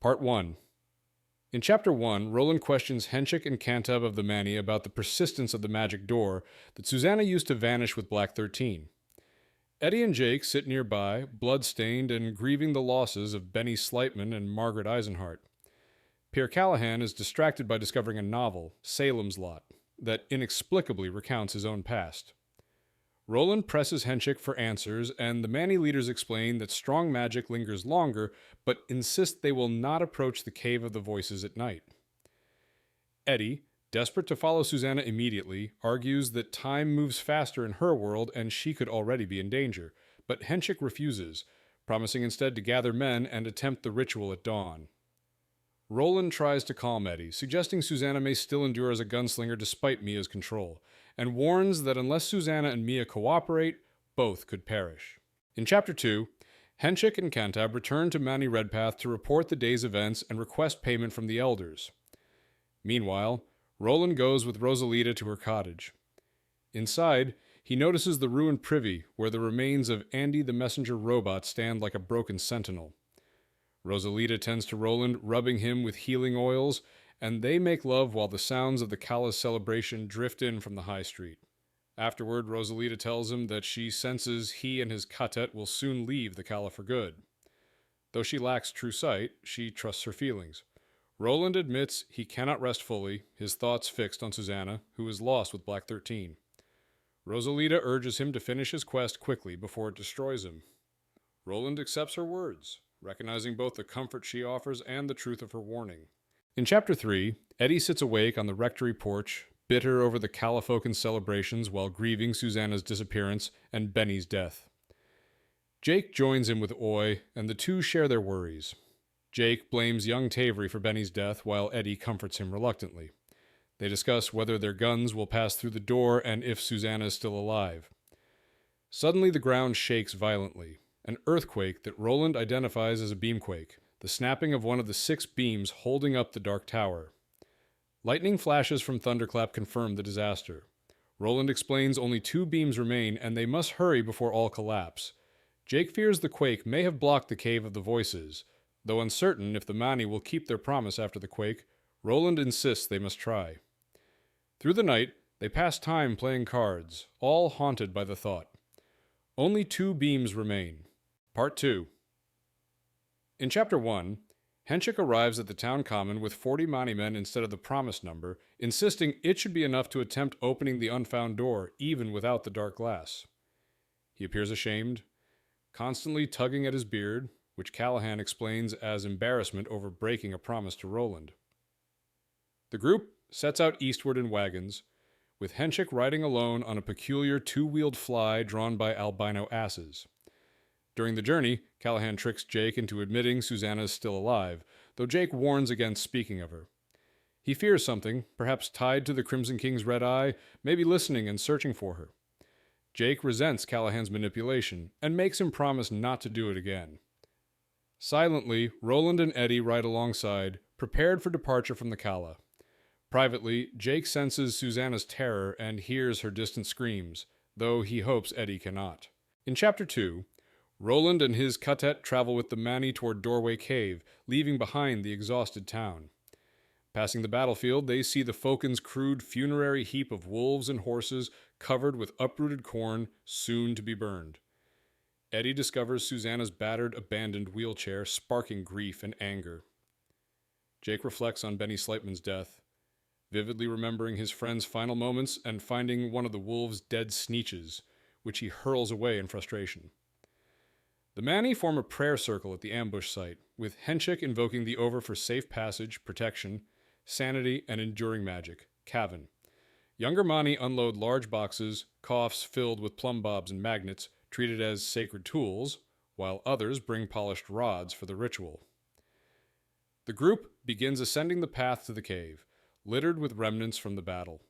Part 1. In Chapter 1, Roland questions Henchik and Cantab of the Manny about the persistence of the magic door that Susannah used to vanish with Black 13. Eddie and Jake sit nearby, blood-stained and grieving the losses of Benny Sleipman and Margaret Eisenhart. Father Callahan is distracted by discovering a novel, Salem's Lot, that inexplicably recounts his own past. Roland presses Henchik for answers, and the Manny leaders explain that strong magic lingers longer, but insist they will not approach the Cave of the Voices at night. Eddie, desperate to follow Susannah immediately, argues that time moves faster in her world and she could already be in danger, but Henchik refuses, promising instead to gather men and attempt the ritual at dawn. Roland tries to calm Eddie, suggesting Susannah may still endure as a gunslinger despite Mia's control, and warns that unless Susannah and Mia cooperate, both could perish. In Chapter 2, Henchik and Cantab return to Manny Redpath to report the day's events and request payment from the elders. Meanwhile, Roland goes with Rosalita to her cottage. Inside, he notices the ruined privy where the remains of Andy the messenger robot stand like a broken sentinel. Rosalita tends to Roland, rubbing him with healing oils, and they make love while the sounds of the Kala's celebration drift in from the high street. Afterward, Rosalita tells him that she senses he and his ka-tet will soon leave the Kala for good. Though she lacks true sight, she trusts her feelings. Roland admits he cannot rest fully, his thoughts fixed on Susannah, who is lost with Black 13. Rosalita urges him to finish his quest quickly before it destroys him. Roland accepts her words, recognizing both the comfort she offers and the truth of her warning. In Chapter 3, Eddie sits awake on the rectory porch, bitter over the Calafocan celebrations while grieving Susannah's disappearance and Benny's death. Jake joins him with Oy, and the two share their worries. Jake blames young Tavery for Benny's death, while Eddie comforts him reluctantly. They discuss whether their guns will pass through the door and if Susannah is still alive. Suddenly the ground shakes violently, an earthquake that Roland identifies as a beamquake, the snapping of one of the 6 beams holding up the Dark Tower. Lightning flashes from Thunderclap confirm the disaster. Roland explains only 2 beams remain and they must hurry before all collapse. Jake fears the quake may have blocked the Cave of the Voices. Though uncertain if the Manny will keep their promise after the quake, Roland insists they must try. Through the night, they pass time playing cards, all haunted by the thought. Only 2 beams remain. Part 2. In Chapter 1, Henchik arrives at the town common with 40 Manny men instead of the promised number, insisting it should be enough to attempt opening the unfound door, even without the dark glass. He appears ashamed, constantly tugging at his beard, which Callahan explains as embarrassment over breaking a promise to Roland. The group sets out eastward in wagons, with Henchik riding alone on a peculiar 2-wheeled fly drawn by albino asses. During the journey, Callahan tricks Jake into admitting Susannah is still alive, though Jake warns against speaking of her. He fears something, perhaps tied to the Crimson King's red eye, maybe listening and searching for her. Jake resents Callahan's manipulation, and makes him promise not to do it again. Silently, Roland and Eddie ride alongside, prepared for departure from the Kala. Privately, Jake senses Susannah's terror and hears her distant screams, though he hopes Eddie cannot. In Chapter 2, Roland and his ka-tet travel with the Manny toward Doorway Cave, leaving behind the exhausted town. Passing the battlefield, they see the Fokin's crude funerary heap of wolves and horses covered with uprooted corn, soon to be burned. Eddie discovers Susannah's battered, abandoned wheelchair, sparking grief and anger. Jake reflects on Benny Sleipman's death, vividly remembering his friend's final moments and finding one of the wolves' dead sneeches, which he hurls away in frustration. The Manny form a prayer circle at the ambush site, with Henchik invoking the Over for safe passage, protection, sanity, and enduring magic, Cavan. Younger Manny unload large boxes, coffs filled with plumb bobs and magnets, treated as sacred tools, while others bring polished rods for the ritual. The group begins ascending the path to the cave, littered with remnants from the battle.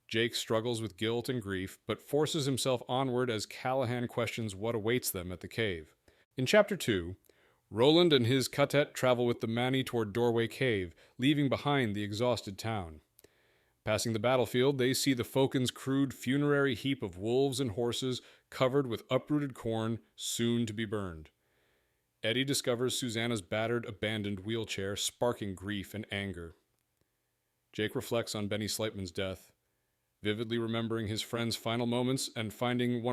Jake struggles with guilt and grief, but forces himself onward as Callahan questions what awaits them at the cave. In Chapter 2, Roland and his ka-tet travel with the Manny toward Doorway Cave, leaving behind the exhausted town. Passing the battlefield, they see the Fokin's crude funerary heap of wolves and horses covered with uprooted corn, soon to be burned. Eddie discovers Susannah's battered, abandoned wheelchair, sparking grief and anger. Jake reflects on Benny Sleipman's death, vividly remembering his friend's final moments and finding one of